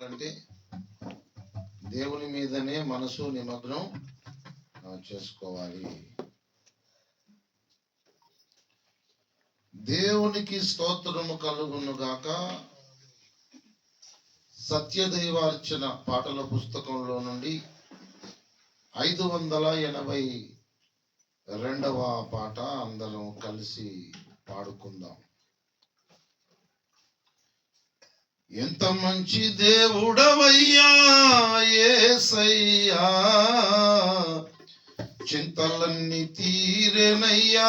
అంటే దేవుని మీదనే మనసు నిమగ్నం చేసుకోవాలి. దేవునికి స్తోత్రము కలుగును గాక. సత్యదైవార్చన పాటల పుస్తకంలో నుండి 582వ పాట అందరం కలిసి పాడుకుందాం. ఎంత మంచి దేవుడవయ్యా యేసయ్యా, చింతలన్నీ తీరెనయ్యా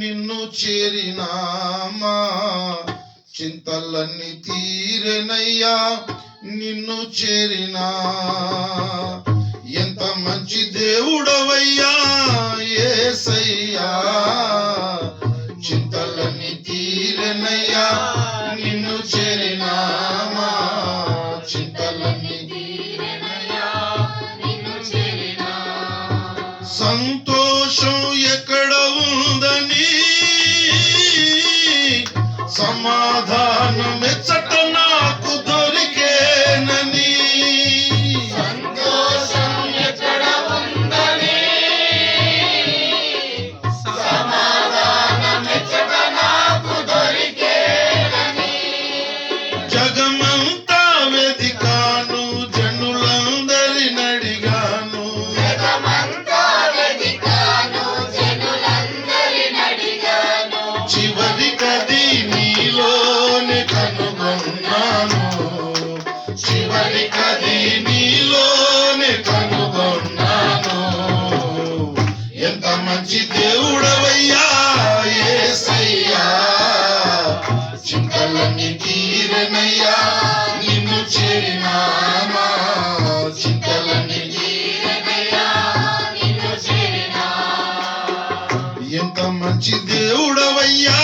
నిన్ను చేరినామా. చింతలన్నీ తీరెనయ్యా నిన్ను చేరినా. ఎంత మంచి దేవుడవయ్యా యేసయ్యా, చింతలన్నీ తీరెనయ్యా నిన్ను చేరినామా. చింతలన్నీ తీరెనయ్యా నిన్ను చేరినా. సంతోషం ఎక్కడ ఉందని, సమాధానం ఎచ్చట నాకు దొరికేనని. సంతోషం ఎక్కడ ఉందని, సమాధానం ఎచ్చట నాకు దొరికేనని. జగమంతా వెదికాను, జనులందరిని అడిగాను. జగమంతా వెదికాను, జనులందరిని అడిగాను. చివరికది నీలోనే కనుగొన్నాను. చివరికది నీలోనే కనుగొన్నాను. ఎంత మంచి దేవుడవయ్యా యేసయ్యా, చింతలన్నీ తీరెనయ్యా నిన్ను చేరినామా. చింతలన్నీ తీరెనయ్యా నిన్ను చేరినా. ఎంత మంచి దేవుడవయ్యా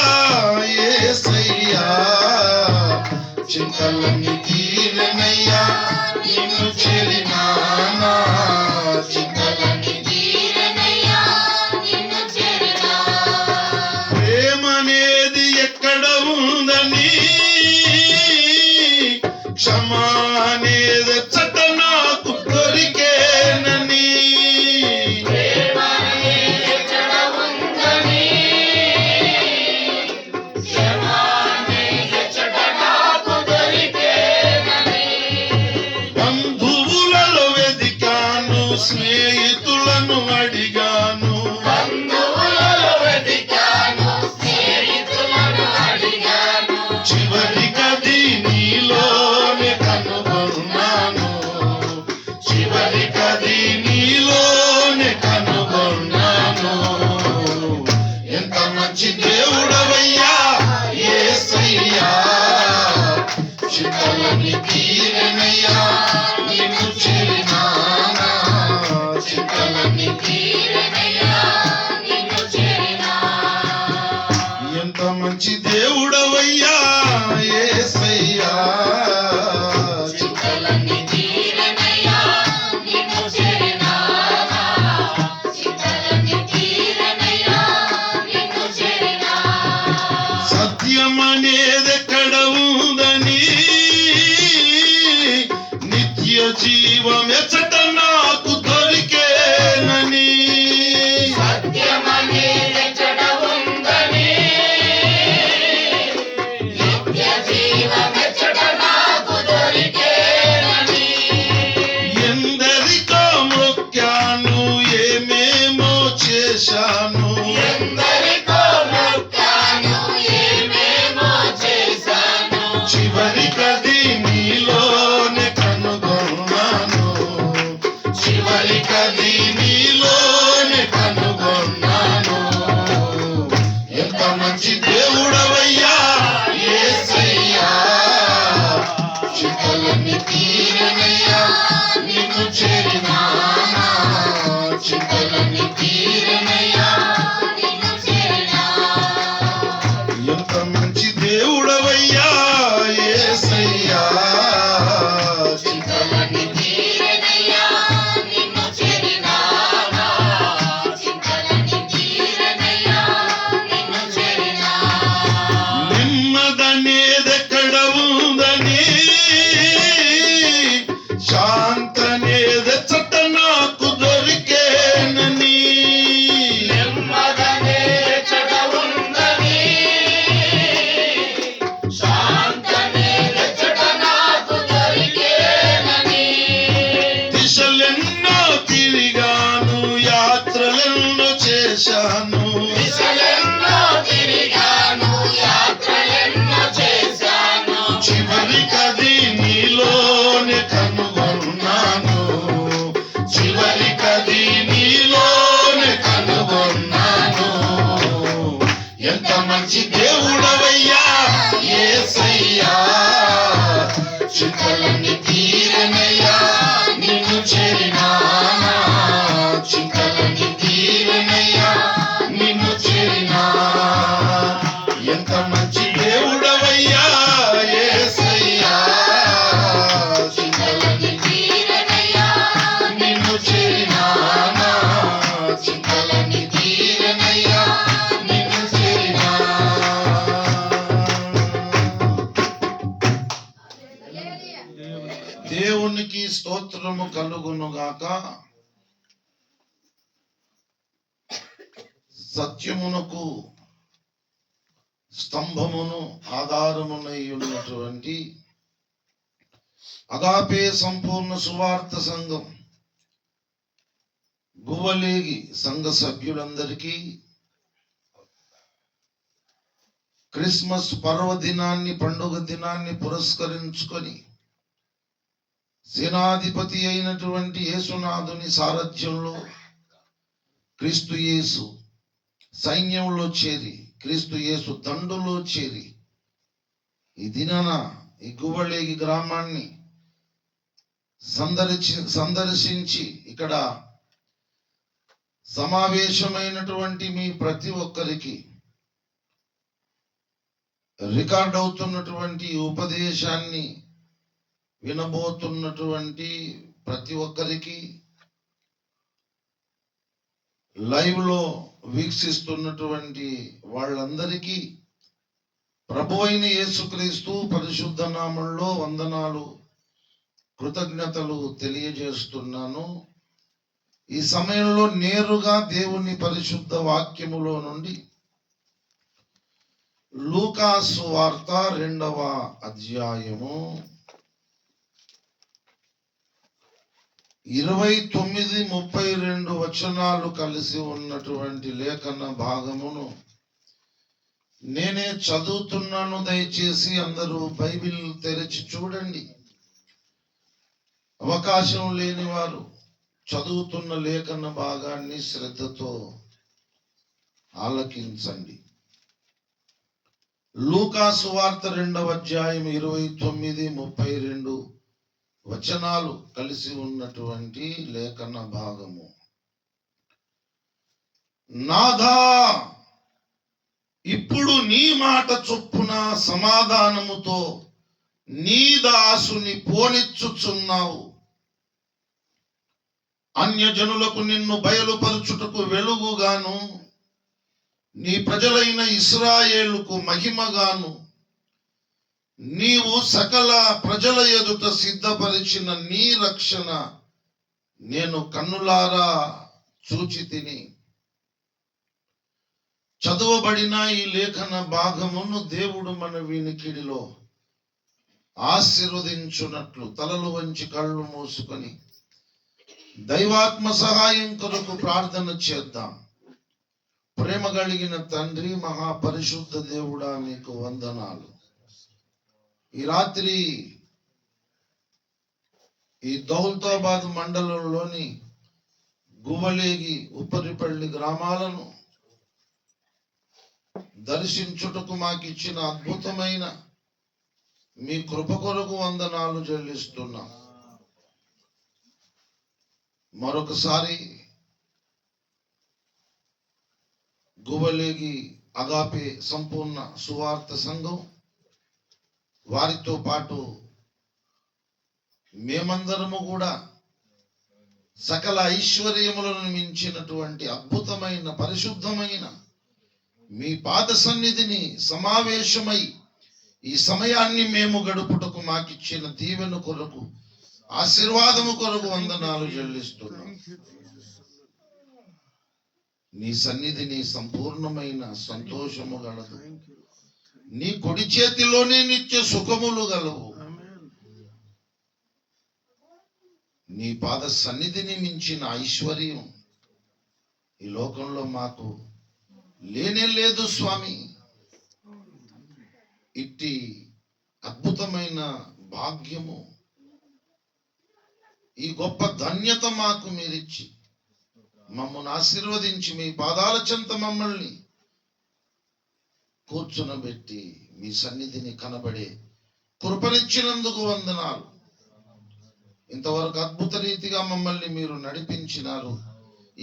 యేసయ్యా, చింతలన్నీ తీరెనయ్యా నిన్ను చేరినామా. చింతలన్నీ తీరెనయ్యా నిన్ను చేరినా. ప్రేమనేది ఎక్కడ ఉందని, క్షమా అనేది చట నాకు దొరికేనని. ప్రేమ ఎక్కడ ఉందని, క్షమ ఎచ్చట నాకు దొరికేనని. బంధువులలో వెదికాను, స్నేహితులను అడిగాను. బంధువులలో వెతికాను, స్నేహితులను అడిగాను. చివరికది నీలోనే కనుగొన్నాను. చివరికది నీలోనే కనుగొన్నాను. ఎంత మంచి దేవుడవయ్యా యేసయ్యా, చింతలన్నీ తీరెనయ్యా నిన్ను చేరినానా. చింతలన్నీ తీరెనయ్యా నిన్ను చేరినా. ఎంత మంచి దేవుడవయ్యా యేసయ్యా, చింతలన్నీ తీరెనయ్యా నిన్ను చేరినా. చింతలన్నీ తీరెనయ్యా నిన్ను చేరినా. సత్యం అనేది ఎక్కడ ఉందని, నిత్య జీవం ఎచ్చట నాకు దొరికేనని. సత్యమనే ఎచ్చట ఉందని, నిత్య జీవమెచ్చట నాకు దొరికేనని. ఎందరికో మొక్కాను, ఏమేమో చేశాను. ఎందరికో మొక్కాను, ఏమేమో చేశాను. చివరికది నీలోనే కనుగొన్నాను. దేవునికి స్తోత్రము కలుగును గాక. సత్యమునకు స్తంభమును ఆధారమునై ఉన్నటువంటి అగాపే సంపూర్ణ సువార్త సంఘం గువ్వలేగి సంఘ సభ్యులందరికీ క్రిస్మస్ పర్వదినాన్ని, పండుగ దినాన్ని పురస్కరించుకొని సేనాధిపతి అయినటువంటి యేసునాథుని సారథ్యంలో క్రీస్తు యేసు సైన్యంలో చేరి, క్రీస్తు యేసు దండులో చేరి ఈ దినాన ఈ గువ్వలేగి గ్రామాన్ని సందర్శించి ఇక్కడ సమావేశమైనటువంటి మీ ప్రతి ఒక్కరికి రికార్డ్ అవుతున్నటువంటి ఉపదేశాన్ని వినబోతున్నటువంటి ప్రతి ఒక్కరికి, లైవ్ లో వీక్షిస్తున్నటువంటి వాళ్ళందరికీ ప్రభు అయిన యేసుక్రీస్తు పరిశుద్ధ నామంలో వందనాలు, కృతజ్ఞతలు తెలియజేస్తున్నాను. ఈ సమయంలో నేరుగా దేవుని పరిశుద్ధ వాక్యములో నుండి లూకా సువార్త 2వ అధ్యాయము 29-32 వచనాలు కలిసి ఉన్నటువంటి లేఖన భాగమును నేనే చదువుతున్నాను. దయచేసి అందరూ బైబిల్ తెరిచి చూడండి. అవకాశం లేని వారు చదువుతున్న లేఖన భాగాన్ని శ్రద్ధతో ఆలకించండి. లూకా సువార్త 2వ అధ్యాయం 29-32 వచనాలు కలిసి ఉన్నటువంటి లేఖన భాగము. నాథా, ఇప్పుడు నీ మాట చొప్పున సమాధానముతో నీ దాసుని పోనిచ్చుచున్నావు. అన్యజనులకు నిన్ను బయలుపరచుటకు వెలుగుగాను, నీ ప్రజలైన ఇశ్రాయేలుకు మహిమగాను నీవు సకల ప్రజల ఎదుట సిద్ధపరిచిన నీ రక్షణ నేను కన్నులారా చూచి తిని. చదువబడిన ఈ లేఖన భాగమును దేవుడు మన వినికిడిలో ఆశీర్వదించున్నట్లు తలలు వంచి కళ్ళు మూసుకొని దైవాత్మ సహాయం కొరకు ప్రార్థన చేద్దాం. ప్రేమ కలిగిన తండ్రి, మహాపరిశుద్ధ దేవుడా, మీకు వందనాలు. ఈ రాత్రి ఈ దౌలతాబాద్ మండలంలోని గువ్వలేగి, ఉప్పరిపల్లి గ్రామాలను దర్శించుటకు మాకు ఇచ్చిన అద్భుతమైన మీ కృప కొరకు వందనాలు చెల్లిస్తున్నాం. మరొకసారి గువ్వలేగి అగాపే సంపూర్ణ సువార్త సంఘం వారితో పాటు మేమందరము కూడా సకల ఐశ్వర్యములను మించినటువంటి అద్భుతమైన పరిశుద్ధమైన మీ పాద సన్నిధిని సమావేశమై ఈ సమయాన్ని మేము గడుపుటకు మాకిచ్చిన దీవెన కొరకు, ఆశీర్వాదము కొరకు వందనాలు చెల్లిస్తున్నాం. నీ సన్నిధిని సంపూర్ణమైన సంతోషము గలదు. నీ కుడి చేతిలోనే నిత్య సుఖములు గలవు. నీ పాద సన్నిధిని మించిన ఐశ్వర్యం ఈ లోకంలో మాకు లేనే లేదు స్వామి. ఇట్టి అద్భుతమైన భాగ్యము, ఈ గొప్ప ధన్యత మాకు మీరిచ్చి మమ్మల్ని ఆశీర్వదించి మీ పాదాల చెంత మమ్మల్ని కూర్చునబెట్టి మీ సన్నిధిని కనబడే కృపనిచ్చినందుకు వందనాలు. ఇంతవరకు అద్భుత రీతిగా మమ్మల్ని మీరు నడిపించినారు.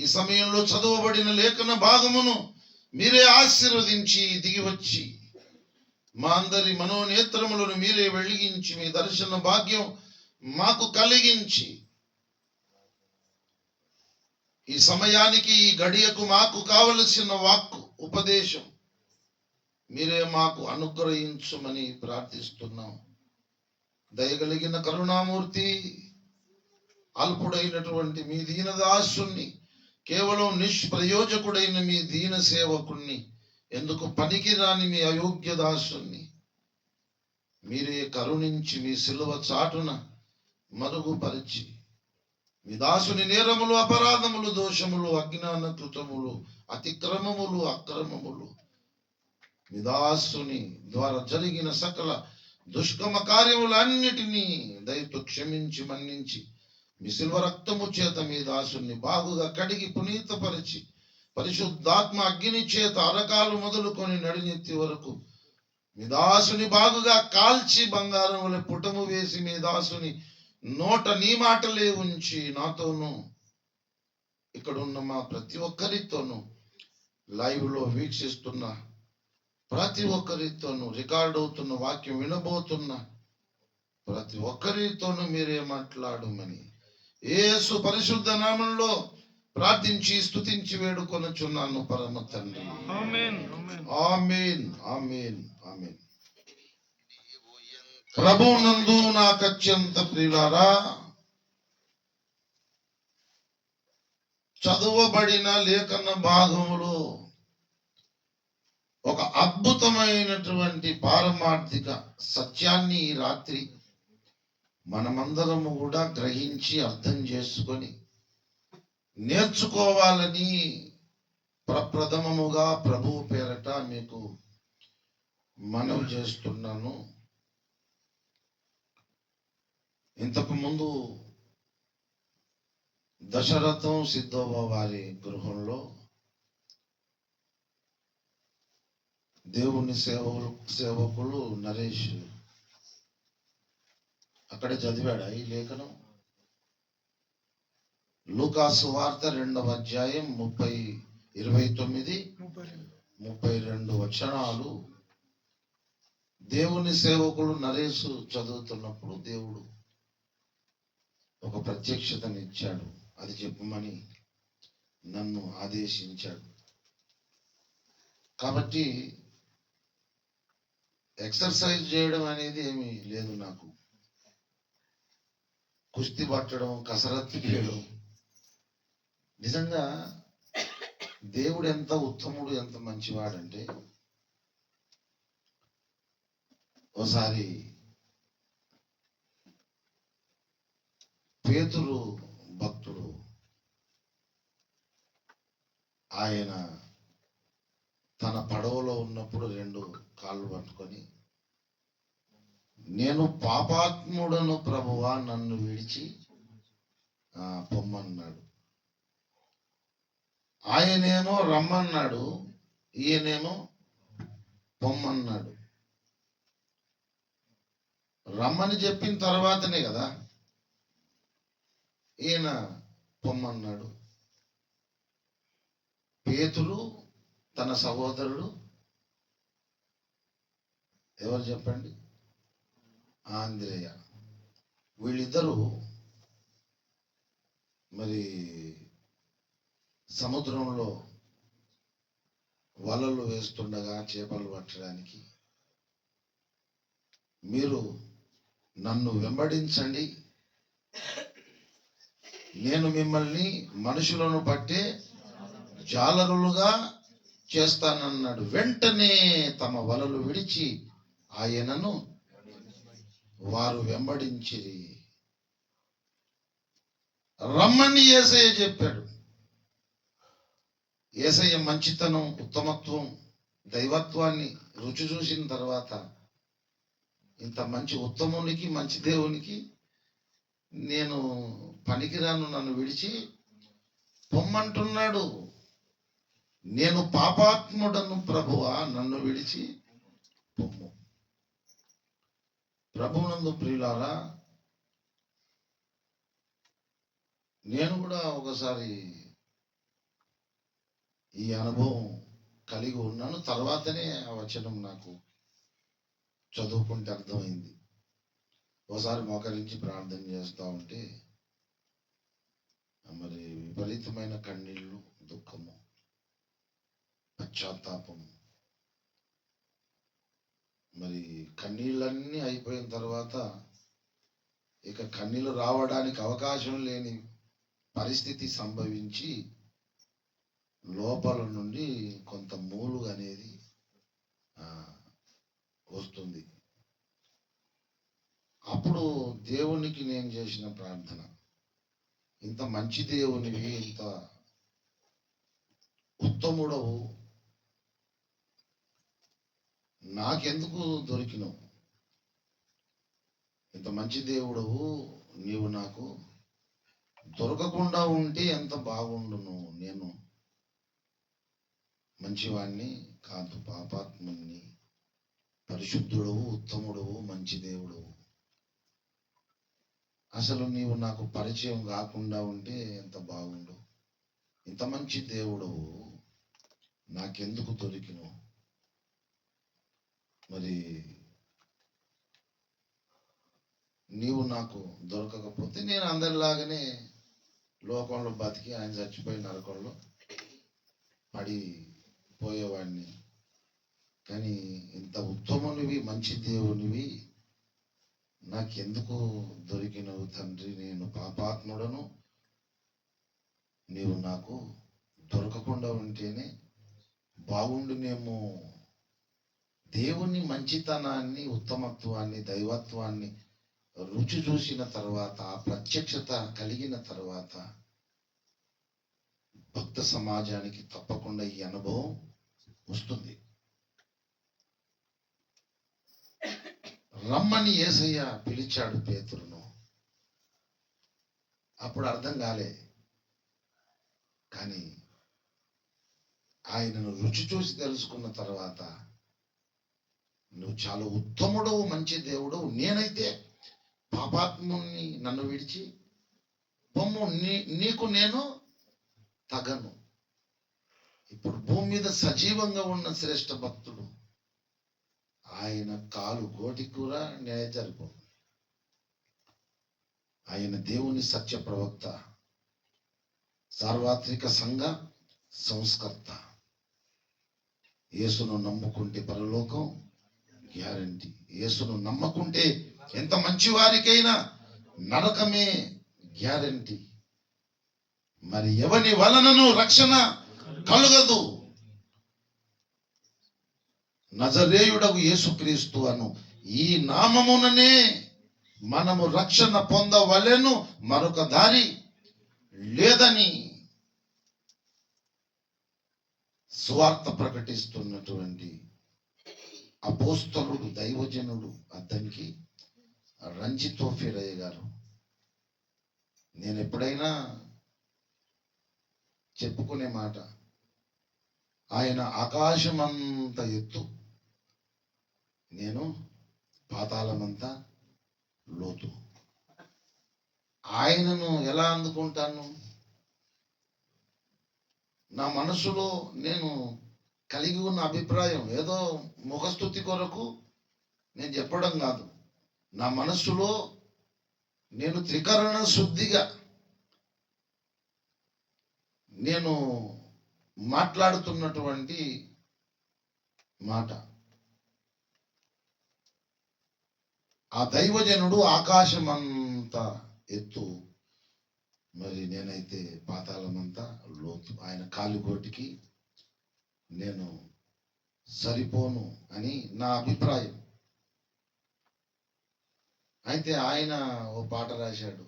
ఈ సమయంలో చదువబడిన లేఖన భాగమును మీరే ఆశీర్వదించి దిగి వచ్చి మా అందరి మనోనేత్రములను మీరే వెలిగించి మీ దర్శన భాగ్యం మాకు కలిగించి ఈ సమయానికి, ఈ గడియకు మాకు కావలసిన వాక్కు ఉపదేశం మీరే మాకు అనుగ్రహించమని ప్రార్థిస్తున్నాం. దయగలిగిన కరుణామూర్తి, అల్పుడైనటువంటి మీ దీనదాసుని, కేవలం నిష్ప్రయోజకుడైన మీ దీన సేవకుణ్ణి, ఎందుకు పనికిరాని మీ అయోగ్య దాసుని మీరే కరుణించి మీ సిలువ చాటున మరుగుపరిచి, మీ దాసుని నేరములు, అపరాధములు, దోషములు, అజ్ఞాన కృతములు, అతిక్రమములు, అక్రమములు, మీ దాసుని ద్వారా జరిగిన సకల దుష్కర్మ కార్యములన్నిటినీ దయతో క్షమించి మన్నించి, మీ శిల్వ రక్తము చేత మీ దాసుని బాగుగా కడిగి పునీతపరిచి, పరిశుద్ధాత్మ అగ్ని చేత అరకాలు మొదలుకొని నడినెత్తి వరకు మీ దాసుని బాగుగా కాల్చి బంగారం వలె పుటము వేసి, మీ దాసుని నోట నీ మాటలే ఉంచి, నాతోనూ ఇక్కడ ఉన్న మా ప్రతి ఒక్కరితోనూ, లైవ్ లో వీక్షిస్తున్న ప్రతి ఒక్కరితోనూ, రికార్డ్ అవుతున్న వాక్యం వినబోతున్న ప్రతి ఒక్కరితోనూ మీరే మాట్లాడమని యేసు పరిశుద్ధ నామంలో ప్రార్థించి స్తుతించి వేడుకొనుచున్నాను పరమ తండ్రి. ఆమేన్. ఆమేన్, ఆమేన్, ఆమేన్. ప్రభువునందు నాకు అత్యంత ప్రియులారా, చదువబడిన లేఖన భాగములో ఒక అద్భుతమైనటువంటి పారమార్థిక సత్యాన్ని ఈ రాత్రి మనమందరము కూడా గ్రహించి అర్థం చేసుకొని నేర్చుకోవాలని ప్రప్రథమముగా ప్రభువు పేరట మీకు మనవి చేస్తున్నాను. ఇంతకు ముందు దశరథం సిద్ధోబ వారి గృహంలో దేవుని సేవకులు నరేష్ అక్కడే చదివాడా ఈ లేఖనం? లూకాసు వార్త 2వ అధ్యాయం 29-32 వచనాలు. దేవుని సేవకులు నరేషు చదువుతున్నప్పుడు దేవుడు ఒక ప్రత్యక్షతనిచ్చాడు. అది చెప్పమని నన్ను ఆదేశించాడు. కాబట్టి ఎక్సర్సైజ్ చేయడం అనేది ఏమీ లేదు నాకు. కుస్తీ పట్టడం, కసరత్తు చేయడం. నిజంగా దేవుడు ఎంత ఉత్తముడు, ఎంత మంచివాడంటే, ఓసారి పేతురు భక్తుడు ఆయన తన పడవలో ఉన్నప్పుడు 2 కాళ్ళు పట్టుకొని, నేను పాపాత్ముడను ప్రభువా, నన్ను విడిచి పొమ్మన్నాడు. ఆయనేమో రమ్మన్నాడు, ఈయనేమో పొమ్మన్నాడు. రమ్మని చెప్పిన తర్వాతనే కదా ఈయన పొమ్మన్నాడు. పేతురు తన సహోదరుడు ఎవరు చెప్పండి? ఆంద్రేయ. వీళ్ళిద్దరూ మరి సముద్రంలో వలలు వేస్తుండగా చేపలు పట్టడానికి, మీరు నన్ను వెంబడించండి, నేను మిమ్మల్ని మనుషులను పట్టే జాలరులుగా చేస్తానన్నాడు. వెంటనే తమ వలలు విడిచి ఆయనను వారు వెంబడించిరి. రమ్మని యేసయ్య చెప్పాడు. యేసయ్య మంచితనం, ఉత్తమత్వం, దైవత్వాన్ని రుచి చూసిన తర్వాత, ఇంత మంచి ఉత్తమునికి, మంచి దేవునికి నేను పనికిరాను, నన్ను విడిచి పొమ్మంటున్నాడు. నేను పాపాత్ముడను ప్రభువా, నన్ను విడిచి పొమ్ము. ప్రభువునందు ప్రియులారా, నేను కూడా ఒకసారి ఈ అనుభవం కలిగి ఉన్నాను. తర్వాతనే ఆ వచనం నాకు చదువుకుంటే అర్థమైంది. ఒకసారి మోకరించి ప్రార్థన చేస్తూ ఉంటే మరి విపరీతమైన కన్నీళ్ళు, దుఃఖము, పశ్చాత్తాపము. మరి కన్నీళ్ళన్నీ అయిపోయిన తర్వాత ఇక కన్నీళ్ళు రావడానికి అవకాశం లేని పరిస్థితి సంభవించి లోపల నుండి కొంత మూలుగు అనేది వస్తుంది. అప్పుడు దేవునికి నేను చేసిన ప్రార్థన, ఇంత మంచి దేవునివి, ఇంత ఉత్తముడవు, నాకెందుకు దొరికినవు? ఇంత మంచి దేవుడవు నీవు నాకు దొరకకుండా ఉంటే ఎంత బాగుండును. నేను మంచివాణ్ణి కాదు, పాపాత్ముని. పరిశుద్ధుడవు, ఉత్తముడవు, మంచి దేవుడవు. అసలు నీవు నాకు పరిచయం కాకుండా ఉంటే ఎంత బాగుండు. ఇంత మంచి దేవుడవు నాకెందుకు దొరికినవు? మరి నీవు నాకు దొరకకపోతే నేను అందరిలాగానే లోకంలో బతికి ఆయన చచ్చిపోయి నరకంలో పడిపోయేవాడిని. కానీ ఇంత ఉత్తమునివి, మంచి దేవునివి నాకెందుకు దొరికినవు తండ్రి? నేను పాపాత్ముడను, నీవు నాకు దొరకకుండా ఉంటేనే బాగుండునేమో. దేవుని మంచితనాన్ని, ఉత్తమత్వాన్ని, దైవత్వాన్ని రుచి చూసిన తర్వాత, ఆ ప్రత్యక్షత కలిగిన తర్వాత భక్త సమాజానికి తప్పకుండా ఈ అనుభవం వస్తుంది. రమ్మని యేసయ్య పిలిచాడు పేతురును. అప్పుడు అర్థం కాలే, కానీ ఆయనను రుచి చూసి తెలుసుకున్న తర్వాత, నువ్వు చాలా ఉత్తముడవు, మంచి దేవుడవు, నేనైతే పాపాత్ముని, నన్ను విడిచి బొమ్ము, నీకు నేను తగను. ఇప్పుడు భూమి మీద సజీవంగా ఉన్న శ్రేష్ఠ భక్తుడు, ఆయన కాలు గోటి కూర న్యాయ జరుపు. ఆయన దేవుని సత్య ప్రవక్త, సార్వత్రిక సంఘ సంస్కర్త. యేసును నమ్ముకుంటే పరలోకం గ్యారంటీ. యేసును నమ్మకుంటే ఎంత మంచి వారికైనా నరకమే గ్యారంటీ. మరి ఎవని వలనను రక్షణ కలుగదు. నజరేయుడగు యేసుక్రీస్తు అను ఈ నామముననే మనము రక్షణ పొందవలెను, మరొక దారి లేదని సువార్త ప్రకటిస్తున్నటువంటి అపోస్తలుడు, దైవజనుడు అతనికి రంజిత్ తోఫీరయ్య గారు. నేను ఎప్పుడైనా చెప్పుకునే మాట, ఆయన ఆకాశమంత ఎత్తు, నేను పాతాళమంతా లోతు. ఆయనను ఎలా అందుకుంటాను? నా మనసులో నేను కలిగి ఉన్న అభిప్రాయం ఏదో ముఖస్థుతి కొరకు నేను చెప్పడం కాదు. నా మనస్సులో నేను త్రికరణ శుద్ధిగా నేను మాట్లాడుతున్నటువంటి మాట. ఆ దైవజనుడు ఆకాశమంత ఎత్తు, మరి నేనైతే పాతాళమంతా లోతు. ఆయన కాలుగోటికి నేను సరిపోను అని నా అభిప్రాయం. అయితే ఆయన ఓ పాట రాశాడు,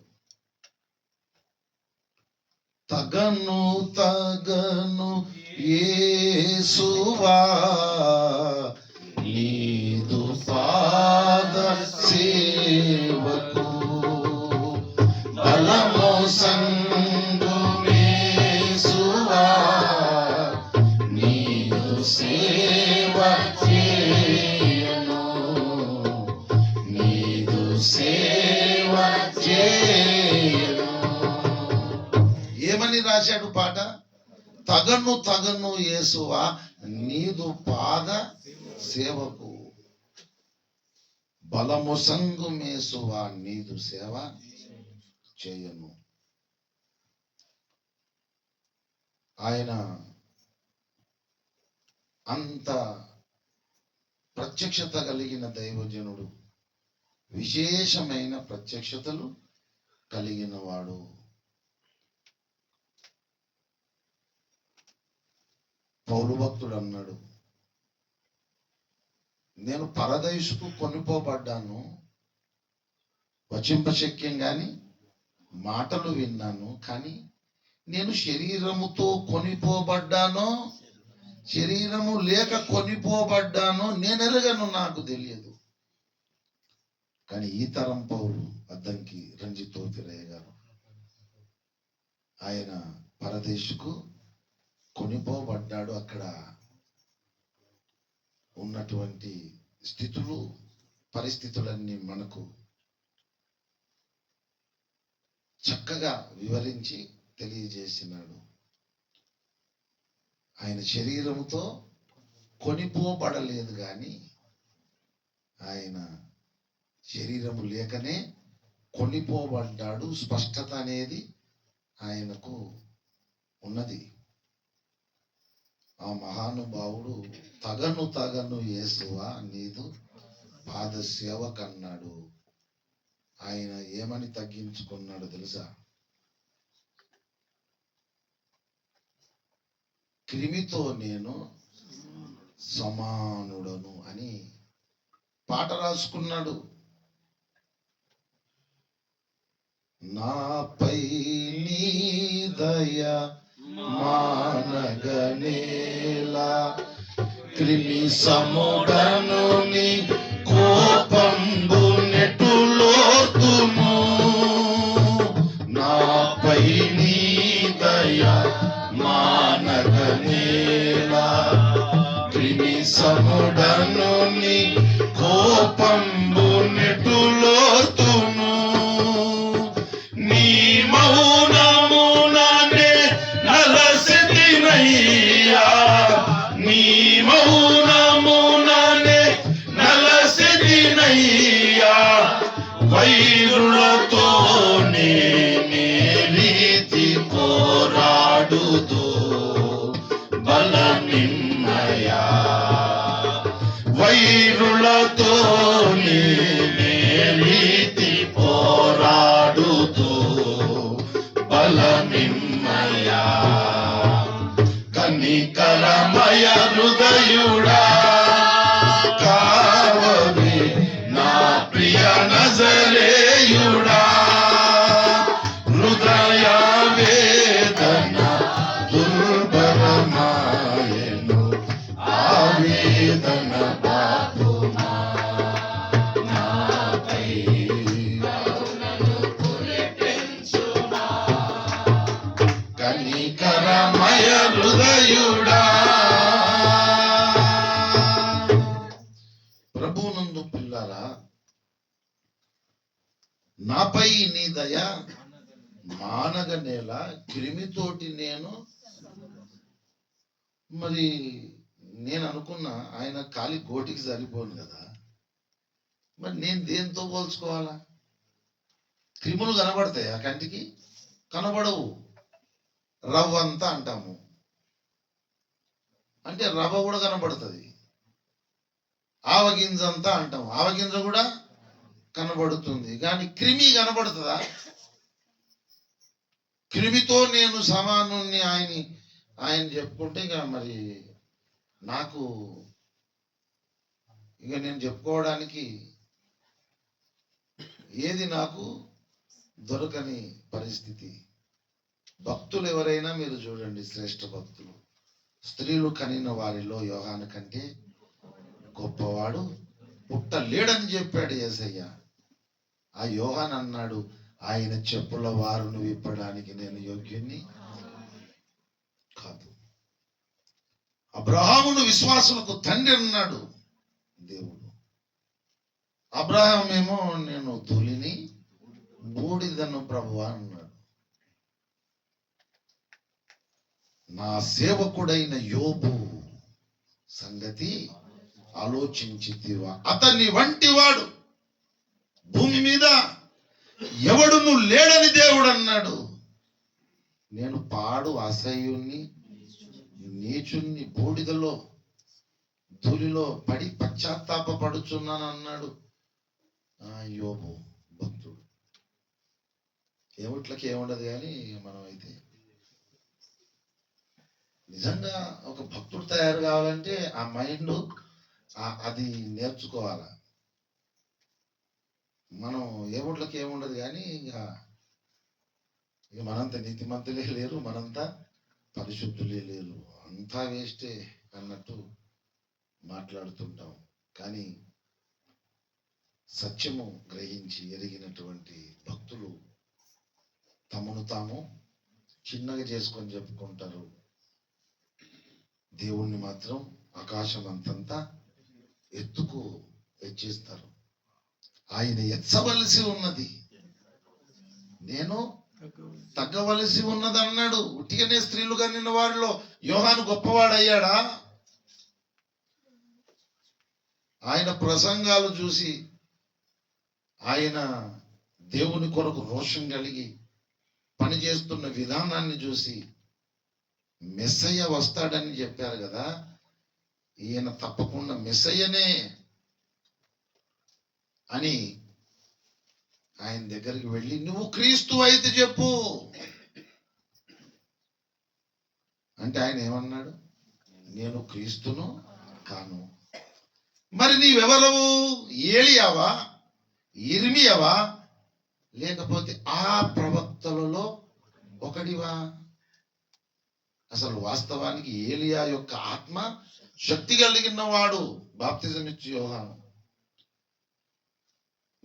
తగను తగను యేసువా నీదు పాద సేవకు బలము సంగుమేసువా నీదు సేవ చేయను, నీదు సేవ చేయను. ఏమని రాశాడు పాట? తగను తగను యేసువా నీదు పాద సేవకు బలము సంగుమేసువా నీదు సేవ చేయను. ఆయన అంత ప్రత్యక్షత కలిగిన దైవజనుడు, విశేషమైన ప్రత్యక్షతలు కలిగిన వాడు. పౌలు భక్తుడు అన్నాడు, నేను పరదైసుకు కొనిపోబడ్డాను, వచింపశక్యం గాని మాటలు విన్నాను, కానీ నేను శరీరముతో కొనిపోబడ్డానో శరీరము లేక కొనిపోబడ్డానో నేనెరగను, నాకు తెలియదు. కానీ ఈ తరం పౌలు అద్దంకి రంజిత్ తోపిరయ్య గారు, ఆయన పరదేశుకు కొనిపోబడ్డాడు. అక్కడ ఉన్నటువంటి స్థితులు పరిస్థితులన్నీ మనకు చక్కగా వివరించి తెలియజేసినాడు. ఆయన శరీరముతో కొనిపోబడలేదు, కానీ ఆయన శరీరము లేకనే కొనిపోబడ్డాడు. స్పష్టత అనేది ఆయనకు ఉన్నది. ఆ మహానుభావుడు తగను యేసువా నీదు పాద సేవ కన్నాడు. ఆయన ఏమని తగ్గించుకున్నాడు తెలుసా? క్రిమితో నేను సమానుడను అని పాట రాసుకున్నాడు. నాపై నీ దయ మానగనేలా క్రిమి సముడను నీ కోపంబు నెటులోతుము. నాపై నీ దయ మానగనేలా క్రిమి సముడను నీ కోపంబు నెటులోతుము. నీ మౌనముననే నలసితినయ్యా, నీ మౌనముననే నలసితినయ్యా. వైరులతో నే రీతి పోరాడుదు బలమిన్నయా. వైరులతో నే రీతి పోరాడుదు బలమిన్నయా. కనికరమయ హృదయుడా కావవి నా ప్రియ నజరేయుడా. హృదయ వేదన దుర్భరమాయను ఆవేదన బాపుమా. నాపై కనికరమయ హృదయుడా. ప్రభునందు పిల్లరా, నాపై నీ దయ మానగనేల క్రిమితోటి నేను. మరి నేను అనుకున్నా ఆయన కాలి గోటికి సరిపోను కదా, మరి నేను దేంతో పోల్చుకోవాలా? క్రిములు కనబడతాయి ఆ కంటికి? కనబడవు. రవ్వంతా అంటాము, అంటే రవ్వ కూడా కనబడుతుంది. ఆవగింజంతా అంటాము, ఆవగింజ కూడా కనబడుతుంది. కానీ క్రిమి కనబడుతుందా? క్రిమితో నేను సమానుణ్ణి ఆయన చెప్పుకుంటే ఇక మరి నాకు ఇక నేను చెప్పుకోవడానికి ఏది నాకు దొరకని పరిస్థితి. భక్తులు ఎవరైనా మీరు చూడండి, శ్రేష్ఠ భక్తులు, స్త్రీలు కనిన వారిలో యోహాను కంటే గొప్పవాడు పుట్టలేడని చెప్పాడు యేసయ్య. ఆ యోహాను అన్నాడు, ఆయన చెప్పుల వారును విప్పడానికి నేను యోగ్యుణ్ణి కాదు. అబ్రహామును విశ్వాసులకు తండ్రి అన్నాడు దేవుడు. అబ్రహామేమో నేను ధూళిని బూడిదను ప్రభువా అన్నాడు. నా సేవకుడైన యోబు సంగతి ఆలోచించితివా? అతన్ని వంటివాడు భూమి మీద ఎవడును లేడని దేవుడు అన్నాడు. నేను పాడు అసహ్యుణ్ణి నీచుణ్ణి బూడిదలో ధూళిలో పడి పశ్చాత్తాప పడుచున్నాను అన్నాడు. యోబు భక్తుడు. ఏమిట్లకి ఏముండదు కానీ మనం అయితే నిజంగా ఒక భక్తుడు తయారు కావాలంటే ఆ మైండ్ అది నేర్చుకోవాలి. మనం ఏముట్లకి ఏముండదు కానీ ఇక మనంత నీతిమంతులే లేరు, మనంతా పరిశుద్ధులే లేరు, అంతా వేస్టే అన్నట్టు మాట్లాడుతుంటాం. కానీ సత్యము గ్రహించి ఎరిగినటువంటి భక్తులు తమను తాము చిన్నగా చేసుకొని చెప్పుకుంటారు. దేవుణ్ణి మాత్రం ఆకాశం అంతంతా ఎత్తుకు హెచ్చిస్తారు. ఆయన ఎచ్చవలసి ఉన్నది, నేను తగ్గవలసి ఉన్నది అన్నాడు. ఉట్టిగానే స్త్రీలు కనిన వారిలో యోహాను గొప్పవాడయ్యాడా? ఆయన ప్రసంగాలు చూసి, ఆయన దేవుని కొరకు రోషం కలిగి పనిచేస్తున్న విధానాన్ని చూసి మెస్సయ్య వస్తాడని చెప్పారు కదా, ఈయన తప్పకుండా మెస్సయ్యనే అని ఆయన దగ్గరికి వెళ్ళి, నువ్వు క్రీస్తు అయితే చెప్పు అంటే ఆయన ఏమన్నాడు? నేను క్రీస్తును కాను. మరి నీవెవరవు? ఏలియావా, ఇర్మియావా, లేకపోతే ఆ ప్రవక్తలలో ఒకడివా? అసలు వాస్తవానికి ఏలియా యొక్క ఆత్మ శక్తి కలిగిన వాడు బాప్తిజం ఇచ్చి యోహాను.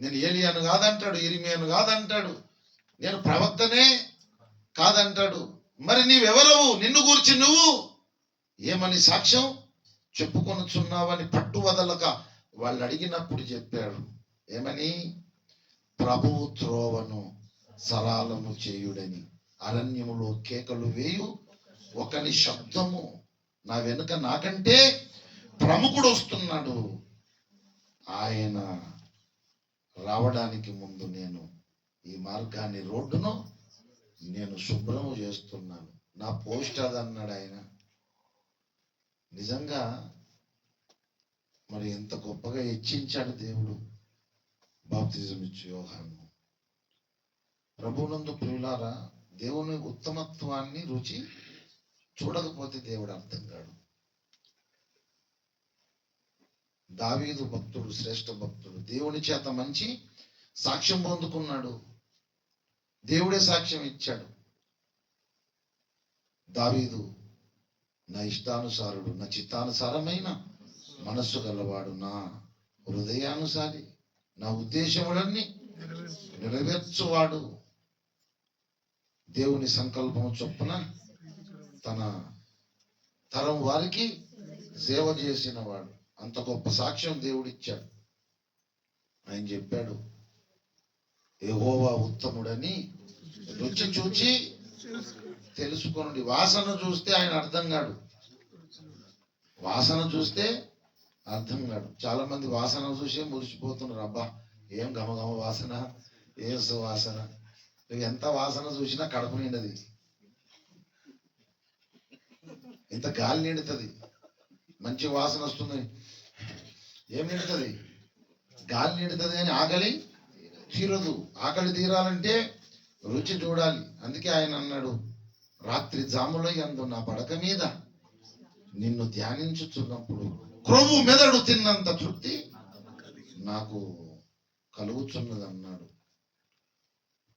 నేను ఏలియాను కాదంటాడు, ఇర్మియాను కాదంటాడు, నేను ప్రవక్తనే కాదంటాడు. మరి నీవెవరవు? నిన్ను గూర్చి నువ్వు ఏమని సాక్ష్యం చెప్పుకొనుచున్నావని పట్టు వదలక వాళ్ళు అడిగినప్పుడు చెప్పాడు. ఏమని? ప్రభువు త్రోవను సరళము చేయుడని అరణ్యములో కేకలు వేయు ఒకని శబ్దము, నా వెనుక నాకంటే ప్రముఖుడు వస్తున్నాడు, ఆయన రావడానికి ముందు నేను ఈ మార్గాన్ని, రోడ్డును నేను శుభ్రము చేస్తున్నాను, నా పోస్ట్ అదన్నాడు ఆయన. నిజంగా మరి ఎంత గొప్పగా హెచ్చించాడు దేవుడు బాప్తిజం ఇచ్చి యోహాను. ప్రభువునందు ప్రియులారా, దేవుని ఉత్తమత్వాన్ని రుచి చూడకపోతే దేవుడు అర్థం కాడు. దావీదు భక్తుడు, శ్రేష్ఠ భక్తుడు, దేవుని చేత మంచి సాక్ష్యం పొందుకున్నాడు. దేవుడే సాక్ష్యం ఇచ్చాడు. దావీదు నా ఇష్టానుసారుడు, నా చిత్తానుసారమైన మనస్సు గలవాడు, నా హృదయానుసారి, నా ఉద్దేశములన్నీ నెరవేర్చువాడు, దేవుని సంకల్పము చొప్పున తన తరం వారికి సేవ చేసిన వాడు. అంత గొప్ప సాక్ష్యం దేవుడిచ్చాడు. ఆయన చెప్పాడు, యెహోవా ఉత్తముడని రుచి చూచి తెలుసుకొనుడి. వాసన చూస్తే ఆయన అర్థం కాడు, వాసన చూస్తే అర్థం కాడు. చాలా మంది వాసన చూసే మురిసిపోతున్నారు. అబ్బా ఏం గమగమ వాసన, ఏం సువాసన. ఎంత వాసన చూసినా కడుపు నిండది, ఇంత గాలి నిండుతుంది. మంచి వాసన వస్తుంది, ఏం నిండుతుంది? గాలి నిండుతుంది, కానీ ఆకలి తీరదు. ఆకలి తీరాలంటే రుచి చూడాలి. అందుకే ఆయన అన్నాడు, రాత్రి జాముల యందు నా పడక మీద నిన్ను ధ్యానించుచున్నప్పుడు క్రొవ్వు మెదడు తిన్నంత తృప్తి నాకు కలుగుచున్నది అన్నాడు.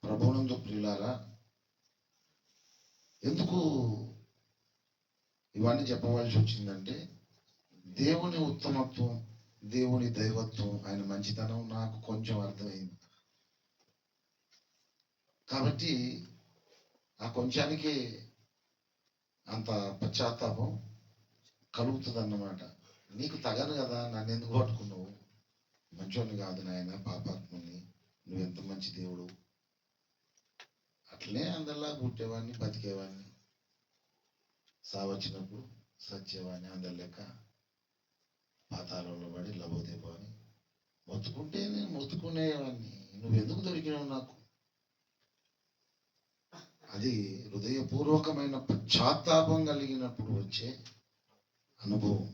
ప్రభువునందు ప్రియులారా, ఎందుకు ఇవన్నీ చెప్పవలసి వచ్చిందంటే, దేవుని ఉత్తమత్వం, దేవుని దైవత్వం, ఆయన మంచితనం నాకు కొంచెం అర్థమైంది. కాబట్టి ఆ కొంచానికి అంత పశ్చాత్తాపం కలుగుతుంది అన్నమాట. నీకు తగను కదా, నన్ను ఎందుకు పట్టుకున్నావు? మంచోని కాదు నాయన, పాపాత్ముని, నువ్వు ఎంత మంచి దేవుడు. అట్లనే అందరిలా పుట్టేవాడిని, బతికేవాడిని, సావచ్చినప్పుడు సచ్చేవాడిని, అందరి లెక్క పాతాళంలో పడి లబోదేవాని మొత్తుకుంటే నేను మొత్తుకునేవాడిని. నువ్వెందుకు దొరికినావు నాకు? అది హృదయపూర్వకమైన పశ్చాత్తాపం కలిగినప్పుడు వచ్చే అనుభవం.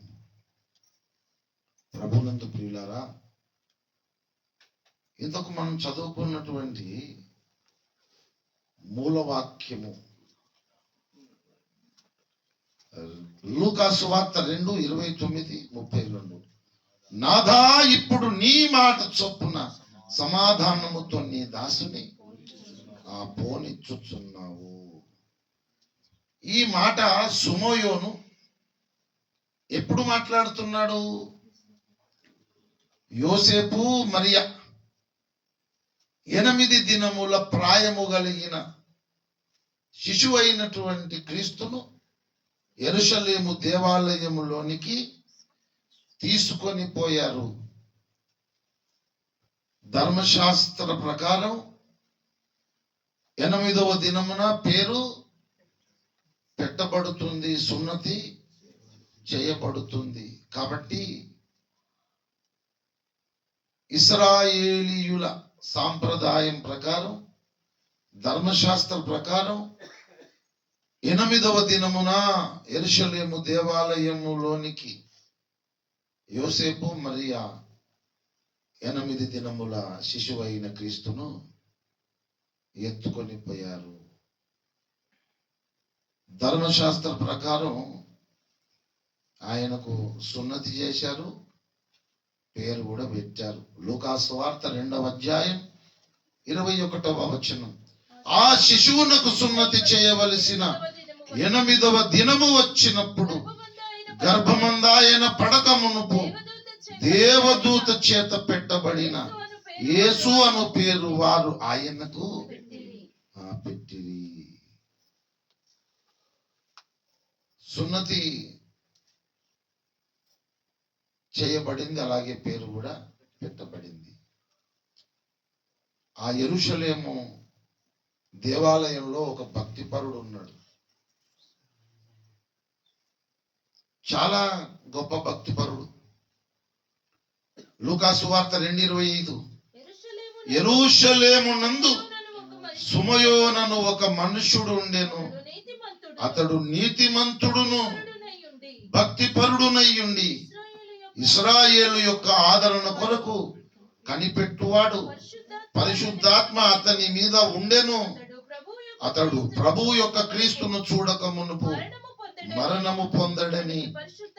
ప్రభునందు ప్రియులారా, ఇంతకు మనం చదువుకున్నటువంటి మూలవాక్యము లూకా సువార్త 2:29-32. నాథా, ఇప్పుడు నీ మాట చొప్పున సమాధానముతో నీ దాసుని పోనిచ్చుచున్నావు. ఈ మాట సుమోయోను ఎప్పుడు మాట్లాడుతున్నాడు? యోసేపు మరియ 8 దినముల ప్రాయము కలిగిన శిశువు అయినటువంటి క్రీస్తును యెరూషలేము దేవాలయములోనికి తీసుకొని పోయారు. ధర్మశాస్త్ర ప్రకారం 8వ దినమున పేరు పెట్టబడుతుంది, సున్నతి చేయబడుతుంది. కాబట్టి ఇశ్రాయేలీయుల సాంప్రదాయం ప్రకారం, ధర్మశాస్త్ర ప్రకారం 8వ దినమున యెరూషలేము దేవాలయములోనికి యోసేపు మరియా 8 దినముల శిశువు అయిన క్రీస్తును ఎత్తుకొని పోయారు. ధర్మశాస్త్ర ప్రకారం ఆయనకు సున్నతి చేశారు, పేరు కూడా పెట్టారు. లూకా సువార్త 2:21. ఆ శిశువునకు సున్నతి చేయవలసిన 8వ దినము వచ్చినప్పుడు గర్భమందాయన పడక మునుపు దేవదూత చేత పెట్టబడిన యేసు అను పేరు వారు ఆయనకు పెట్టిరి. సున్నతి చేయబడింది, అలాగే పేరు కూడా పెట్టబడింది. ఆ యెరూషలేము దేవాలయంలో ఒక భక్తిపరుడు ఉన్నాడు. చాలా గొప్ప భక్తిపరుడు. లూకా సువార్త 2:25. యెరూషలేము నందు సుమయోనను ఒక మనుష్యుడు ఉండెను. అతడు నీతిమంతుడును భక్తిపరుడునయ్యుండి ఇశ్రాయేలు యొక్క ఆదరణ కొరకు కనిపెట్టువాడు. పరిశుద్ధాత్మ అతని మీద ఉండెను. అతడు ప్రభువు యొక్క క్రీస్తును చూడక మునుపు మరణము పొందడని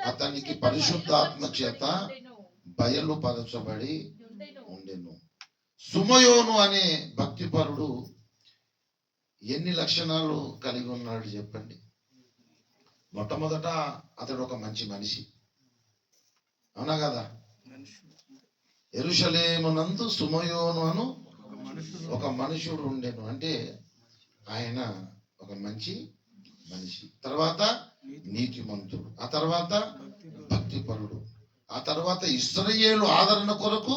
అతనికి పరిశుద్ధాత్మ చేత బయలుపరచబడి ఉండెను. సుమయోను అనే భక్తిపరుడు ఎన్ని లక్షణాలు కలిగి ఉన్నాడు చెప్పండి? మొట్టమొదట అతడు ఒక మంచి మనిషి, అవునా కదా? యెరూషలేము నందు సుమయోను అను ఒక మనుషుడు ఉండెను అంటే ఆయన ఒక మంచి మనిషి. తర్వాత నీతిమంతుడు, ఆ తర్వాత భక్తిపరుడు, ఆ తర్వాత ఇశ్రాయేలు ఆదరణ కొరకు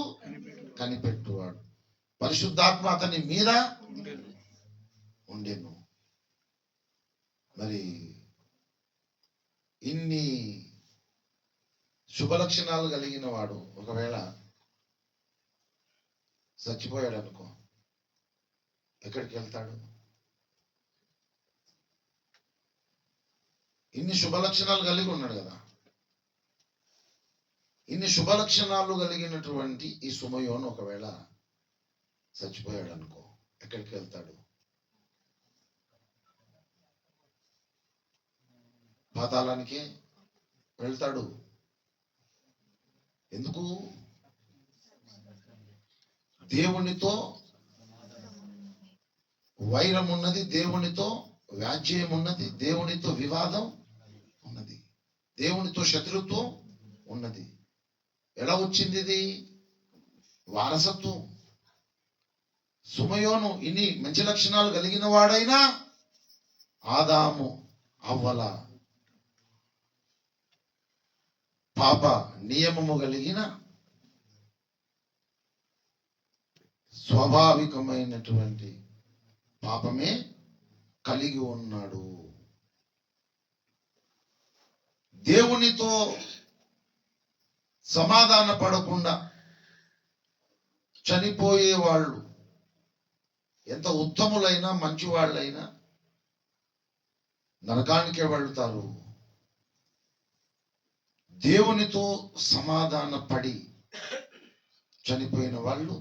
కనిపెట్టువాడు. పరిశుద్ధాత్మ అతని మీద ఉండెను. మరి ఇన్ని శుభ లక్షణాలు కలిగిన వాడు ఒకవేళ చచ్చిపోయాడు అనుకో, ఎక్కడికి వెళ్తాడు? ఇన్ని శుభ లక్షణాలు కలిగి ఉన్నాడు కదా. ఇన్ని శుభ లక్షణాలు కలిగినటువంటి ఈ సుమయోను ఒకవేళ చచ్చిపోయాడు అనుకో, ఎక్కడికి వెళ్తాడు? పాతాళానికి వెళ్తాడు. ఎందుకు? దేవునితో వైరం ఉన్నది, దేవునితో వ్యాజ్యం ఉన్నది, దేవునితో వివాదం ఉన్నది, దేవునితో శత్రుత్వం ఉన్నది. ఎలా వచ్చింది ఇది? వారసత్వం. సుమయోను ఇన్ని మంచి లక్షణాలు కలిగిన వాడైనా ఆదాము అవ్వల పాప నియమము కలిగిన స్వాభావికమైనటువంటి పాపమే కలిగి ఉన్నాడు. దేవునితో సమాధాన పడకుండా చనిపోయే వాళ్ళు ఎంత ఉత్తములైనా మంచి వాళ్ళైనా నరకానికే వెళ్తారు. దేవునితో సమాధాన పడి చనిపోయిన వాళ్ళు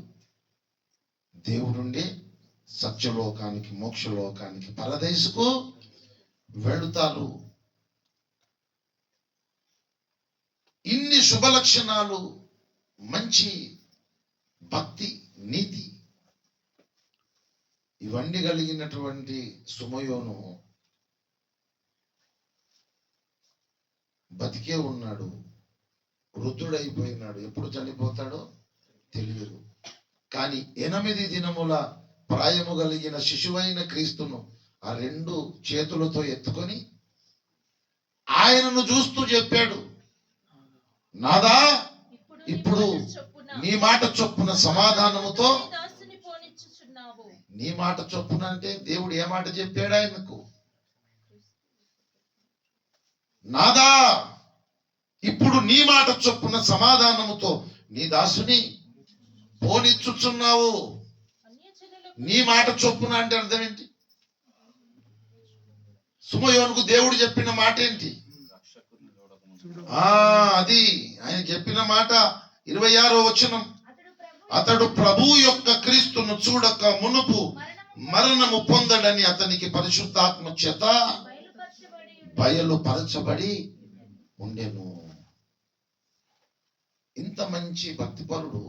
దేవుడుండి సత్యలోకానికి, మోక్షలోకానికి, పరదేశుకు వెళుతారు. ఇన్ని శుభ లక్షణాలు, మంచి భక్తి, నీతి, ఇవన్నీ కలిగినటువంటి సుమయోను బతికే ఉన్నాడు, వృద్ధుడైపోయినాడు. ఎప్పుడు చనిపోతాడో తెలియదు. కానీ 8 దినముల ప్రాయము కలిగిన శిశువైన క్రీస్తును ఆ 2 చేతులతో ఎత్తుకొని ఆయనను చూస్తూ చెప్పాడు, నాదా ఇప్పుడు నీ మాట చొప్పున సమాధానముతో, నీ మాట చొప్పున అంటే దేవుడు ఏ మాట చెప్పాడు ఆయనకు? నాదా ఇప్పుడు నీ మాట చొప్పున సమాధానముతో నీ దాసుని పోనిచ్చుచున్నావు. నీ మాట చొప్పున అంటే అర్థం ఏంటి? సుమయోనుకు దేవుడు చెప్పిన మాట ఏంటి? అది ఆయన చెప్పిన మాట 26వ వచనం, అతడు ప్రభు యొక్క క్రీస్తును చూడక మునుపు మరణము పొందడని అతనికి పరిశుద్ధాత్మ చేత బయలుపరచబడి ఉండెను. ఇంత మంచి భక్తిపరుడు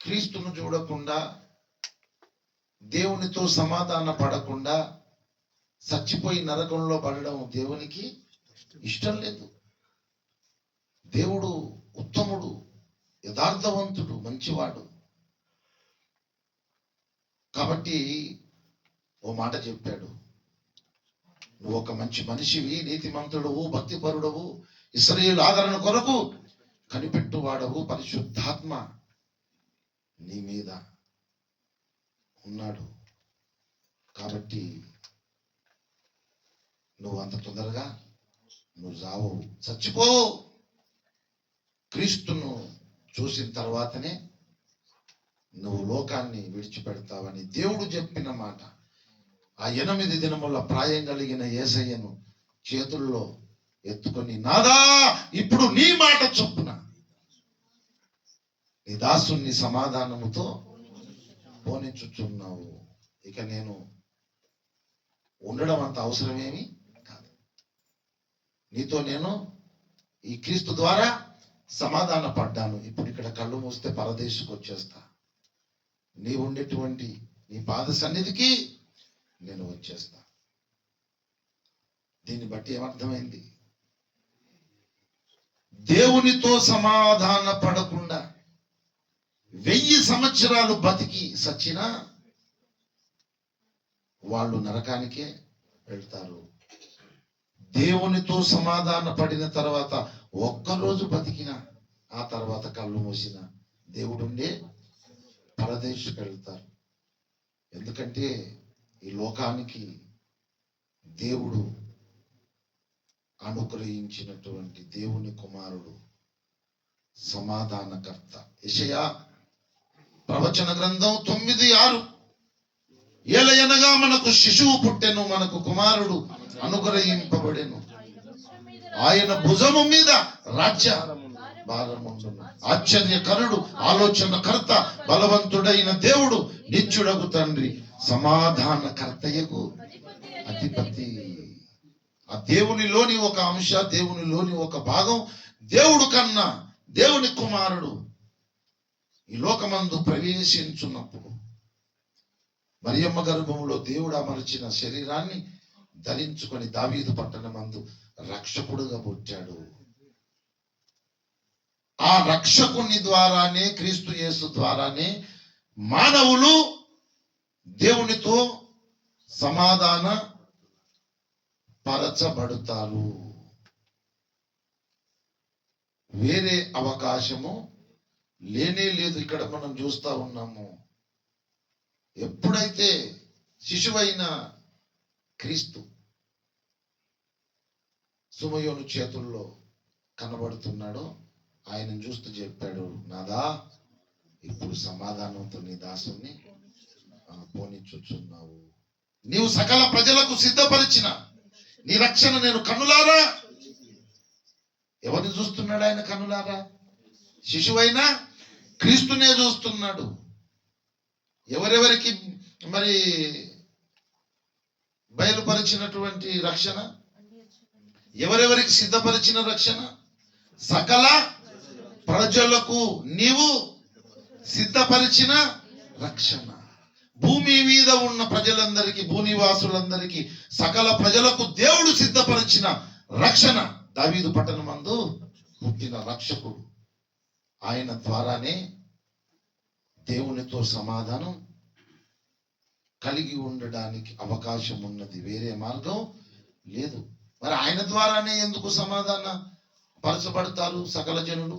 క్రీస్తును చూడకుండా, దేవునితో సమాధాన పడకుండా చచ్చిపోయి నరకంలో పడడం దేవునికి ఇష్టం లేదు. దేవుడు ఉత్తముడు, యథార్థవంతుడు, మంచివాడు. కాబట్టి ఓ మాట చెప్పాడు, నువ్వు ఒక మంచి మనిషివి, నీతిమంతుడవు, భక్తిపరుడవు, ఇశ్రాయేలు ఆదరణ కొరకు కనిపెట్టువాడవు, పరిశుద్ధాత్మ నీ మీద ఉన్నాడు. కాబట్టి నువ్వు అంత తొందరగా నువ్వు చావవు, చచ్చిపోవు. క్రీస్తును చూసిన తర్వాతనే నువ్వు లోకాన్ని విడిచిపెడతావని దేవుడు చెప్పిన మాట. ఆ 8 దినముల ప్రాయం కలిగిన యేసయ్యను చేతుల్లో ఎత్తుకొని, నాదా ఇప్పుడు నీ మాట చొప్పున నీ దాసుని సమాధానముతో పోనిచ్చుచున్నావు. ఇక నేను ఉండడం అంత అవసరమేమి కాదు. నీతో నేను ఈ క్రీస్తు ద్వారా సమాధాన పడ్డాను. ఇప్పుడు ఇక్కడ కళ్ళు మూస్తే పరదేశుకు వచ్చేస్తా. నీ ఉండేటువంటి నీ పాద సన్నిధికి నేను వచ్చేస్తా. దీన్ని బట్టి ఏమర్థమైంది? దేవునితో సమాధాన పడకుండా 1000 సంవత్సరాలు బతికి సచ్చినా వాళ్ళు నరకానికే వెళ్తారు. దేవునితో సమాధాన పడిన తర్వాత ఒక్కరోజు బతికిన ఆ తర్వాత కళ్ళు మూసిన దేవుడుండే పరదేశుకు వెళ్తారు. ఎందుకంటే ఈ లోకానికి దేవుడు అనుగ్రహించినటువంటి దేవుని కుమారుడు, సమాధానకర్త. యెషయా ప్రవచన గ్రంథం 9:6, ఏలయనగా మనకు శిశువు పుట్టెను, మనకు కుమారుడు అనుగ్రహింపబడెను, ఆయన భుజము మీద రాజ్య భారముండును. ఆశ్చర్యకరుడు, ఆలోచనకర్త, బలవంతుడైన దేవుడు, నిత్యుడగు తండ్రి, సమాధానకర్తయకు అధిపతి. ఆ దేవునిలోని ఒక అంశ, దేవునిలోని ఒక భాగం, దేవుడు కన్నా దేవుని కుమారుడు ఈ లోకమందు ప్రవేశించున్నప్పుడు మరియమ్మ గర్భములో దేవుడు అమర్చిన శరీరాన్ని ధరించుకొని దావీదు పట్టణమందు రక్షకుడుగా పుట్టాడు. ఆ రక్షకుని ద్వారానే, క్రీస్తు యేసు ద్వారానే మానవులు దేవునితో సమాధాన పరచబడతారు. వేరే అవకాశము లేనే లేదు. ఇక్కడ మనం చూస్తా ఉన్నాము. ఎప్పుడైతే శిశువైన క్రీస్తు సుమయోను చేతుల్లో కనబడుతున్నాడో ఆయన చూస్తూ చెప్పాడు, నాదా ఇప్పుడు సమాధానంతో నీ దాసుని పోనిచ్చుచున్నావు. నీవు సకల ప్రజలకు సిద్ధపరిచిన నీ రక్షణ నేను కన్నులారా. ఎవరిని చూస్తున్నాడు ఆయన కన్నులారా? శిశువైన క్రీస్తునే చూస్తున్నాడు. ఎవరెవరికి మరి బయలుపరిచినటువంటి రక్షణ, ఎవరెవరికి సిద్ధపరిచిన రక్షణ? సకల ప్రజలకు నీవు సిద్ధపరిచిన రక్షణ. భూమి మీద ఉన్న ప్రజలందరికీ, భూనివాసులందరికీ, సకల ప్రజలకు దేవుడు సిద్ధపరిచిన రక్షణ. దావీదు పట్టణమందు పుట్టిన రక్షకుడు. ఆయన ద్వారానే దేవునితో సమాధానం కలిగి ఉండడానికి అవకాశం ఉన్నది. వేరే మార్గం లేదు. మరి ఆయన ద్వారానే ఎందుకు సమాధాన పరచబడతారు సకల జనులు?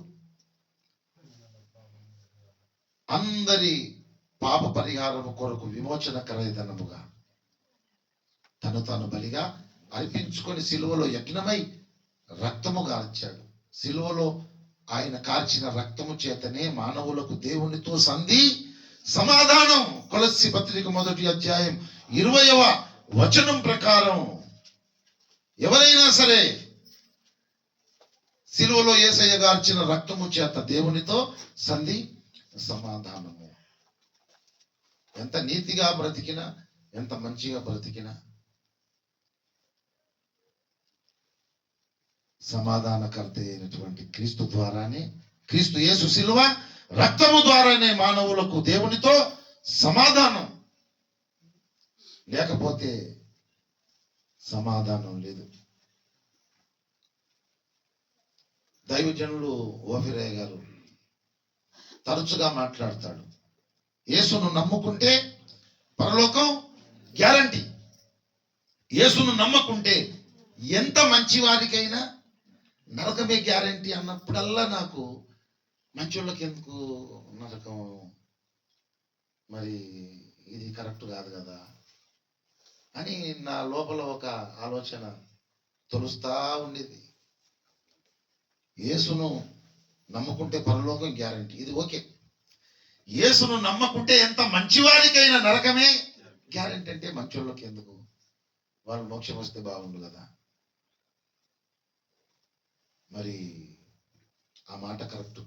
అందరి పాప పరిహారము కొరకు విమోచన కరైదనముగా తను తాను బలిగా అర్పించుకొని సిలువలో యజ్ఞమై రక్తము గార్చాడు. సిలువలో ఆయన కార్చిన రక్తము చేతనే మానవులకు దేవునితో సంధి సమాధానం. కొలస్సీ పత్రిక 1వ అధ్యాయం 20వ వచనం ప్రకారం ఎవరైనా సరే సిలువలో యేసయ్య గార్చిన రక్తము చేత దేవునితో సంధి సమాధానము. ఎంత నీతిగా బ్రతికినా, ఎంత మంచిగా బ్రతికినా సమాధానకర్త అయినటువంటి క్రీస్తు ద్వారానే, క్రీస్తు యేసు సిలువ రక్తము ద్వారానే మానవులకు దేవునితో సమాధానం. లేకపోతే సమాధానం లేదు. దైవజనులు ఓఫిరయ్య గారు తరచుగా మాట్లాడతాడు, యేసును నమ్ముకుంటే పరలోకం గ్యారంటీ. యేసును నమ్మకుంటే ఎంత మంచి వారికైనా నరకమే గ్యారంటీ అన్నప్పుడల్లా నాకు మంచోళ్ళకి ఎందుకు నరకం, మరి ఇది కరెక్ట్ కాదు కదా అని నా లోపల ఒక ఆలోచన తొలుస్తా ఉండేది. యేసును నమ్ముకుంటే పరలోకం గ్యారంటీ, ఇది ఓకే. యేసును నమ్మకుంటే ఎంత మంచివారికైనా నరకమే గ్యారంటీ అంటే మంచోళ్ళకి ఎందుకు? వాళ్ళు మోక్షం వస్తే బాగుండు కదా. మరి ఆ మాట కరెక్ట్.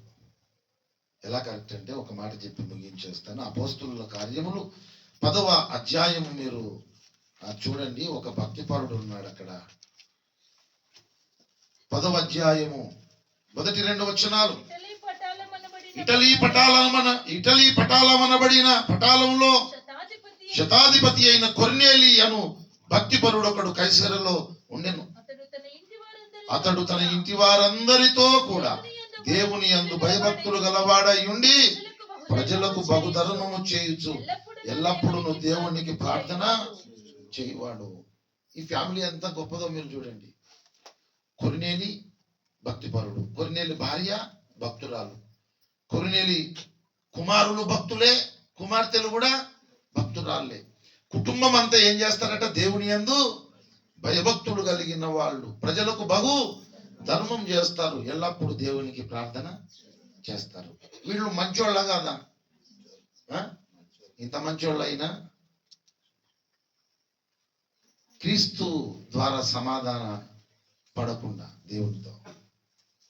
ఎలా కరెక్ట్ అంటే ఒక మాట చెప్పి ముగించేస్తాను. అపోస్తుల కార్యములు 10వ అధ్యాయము మీరు చూడండి. ఒక భక్తిపరుడు ఉన్నాడు అక్కడ. 10వ అధ్యాయము 1-2 వచనాలు. ఇటలీ పటాలమనబడిన పటాలంలో శతాధిపతి అయిన కొర్నేలి అను భక్తిపరుడు ఒకడు కైసరలో ఉండెను. అతడు తన ఇంటి వారందరితో కూడా దేవుని యందు భయభక్తులు గలవాడై ఉండి ప్రజలకు బహుధర్మము చేయుచు ఎల్లప్పుడూ దేవునికి ప్రార్థన చేయవాడు. ఈ ఫ్యామిలీ ఎంత గొప్పదో మీరు చూడండి. కొర్నేలి భక్తిపరుడు, కొర్నేలి భార్య భక్తురాలు, కొర్నేలి కుమారులు భక్తులే, కుమార్తెలు కూడా భక్తురాళ్ళే. కుటుంబం అంతా ఏం చేస్తారట? దేవుని యందు భయభక్తులు కలిగిన వాళ్ళు, ప్రజలకు బహు ధర్మం చేస్తారు, ఎల్లప్పుడూ దేవునికి ప్రార్థన చేస్తారు. వీళ్ళు మంచోళ్ళ కాదా? ఇంత మంచోళ్ళైనా క్రీస్తు ద్వారా సమాధాన పడకుండా దేవునితో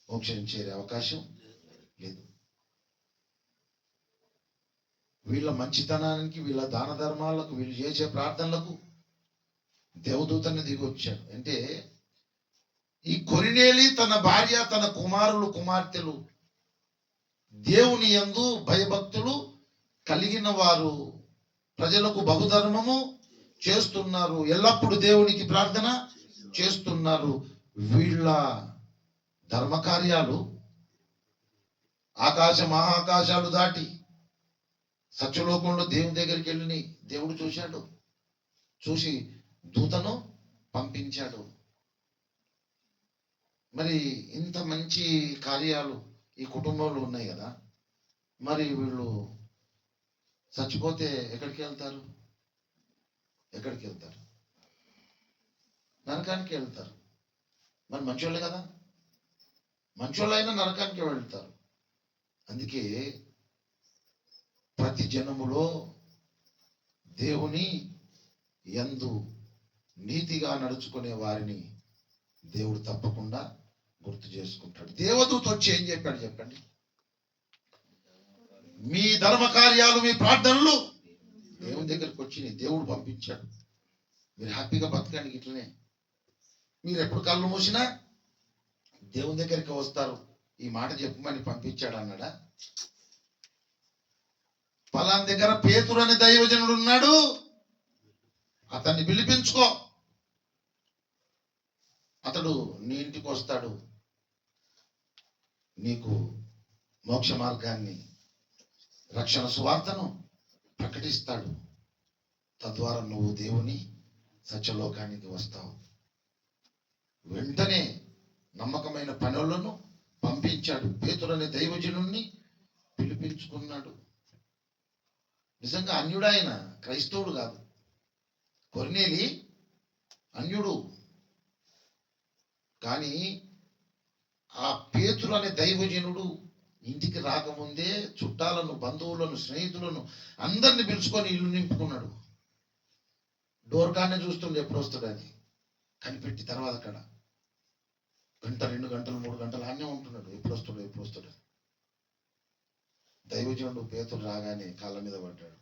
మోక్షం చేరే అవకాశం లేదు. వీళ్ళ మంచితనానికి, వీళ్ళ దాన ధర్మాలకు, వీళ్ళు చేసే ప్రార్థనలకు దేవదూతని దిగొచ్చాడు. అంటే ఈ కొరినేలి తన భార్య, తన కుమారులు కుమార్తెలు దేవుని యందు భయభక్తులు కలిగిన వారు, ప్రజలకు బహుధర్మము చేస్తున్నారు, ఎల్లప్పుడూ దేవునికి ప్రార్థన చేస్తున్నారు. వీళ్ళ ధర్మకార్యాలు ఆకాశ మహాకాశాలు దాటి సత్యలోకంలో దేవుని దగ్గరికి వెళ్ళి దేవుడు చూశాడు. చూసి దూతను పంపించాడు. మరి ఇంత మంచి కార్యాలు ఈ కుటుంబంలో ఉన్నాయి కదా. మరి వీళ్ళు చచ్చిపోతే ఎక్కడికి వెళ్తారు? ఎక్కడికి వెళ్తారు? నరకానికి వెళ్తారు. మరి మంచోళ్ళే కదా, మంచోళ్ళైనా నరకానికి వెళ్తారు. అందుకే ప్రతి జనములో దేవుని యందు నీతిగా నడుచుకునే వారిని దేవుడు తప్పకుండా గుర్తు చేసుకుంటాడు. దేవదూత వచ్చి ఏం చెప్పాడు చెప్పండి? మీ ధర్మ కార్యాలు, మీ ప్రార్థనలు దేవుని దగ్గరికి వచ్చినాయి. దేవుడు పంపించాడు. మీరు హ్యాపీగా బతకండి. ఇట్లనే మీరు ఎప్పుడు కళ్ళు మూసినా దేవుని దగ్గరికి వస్తారు. ఈ మాట చెప్పమని పంపించాడు అన్నాడా? పలానా దగ్గర పేతురు అనే దైవజనుడు ఉన్నాడు, అతన్ని పిలిపించుకో, అతడు నీ ఇంటికి వస్తాడు, నీకు మోక్ష మార్గాన్ని, రక్షణ సువార్తను ప్రకటిస్తాడు. తద్వారా నువ్వు దేవుని సత్యలోకానికి వస్తావు. వెంటనే నమ్మకమైన పనులను పంపించాడు. పేతురు అనే దైవజనుణ్ణి పిలిపించుకున్నాడు. నిజంగా అన్యుడు ఆయన, క్రైస్తవుడు కాదు. కొర్నేలి అన్యుడు. కానీ ఆ పేతురు అనే దైవజనుడు ఇంటికి రాకముందే చుట్టాలను, బంధువులను, స్నేహితులను అందరిని పిలుచుకొని ఇల్లు నింపుకున్నాడు. డోర్ కానే చూస్తుండే ఎప్పుడు వస్తాడని కనిపెట్టి. తర్వాత అక్కడ గంట, 2 గంటలు, 3 గంటలు అన్నీ ఉంటున్నాడు. ఎప్పుడు వస్తాడు. దైవజనుడు పేతురు రాగానే కాళ్ళ మీద పడ్డాడు.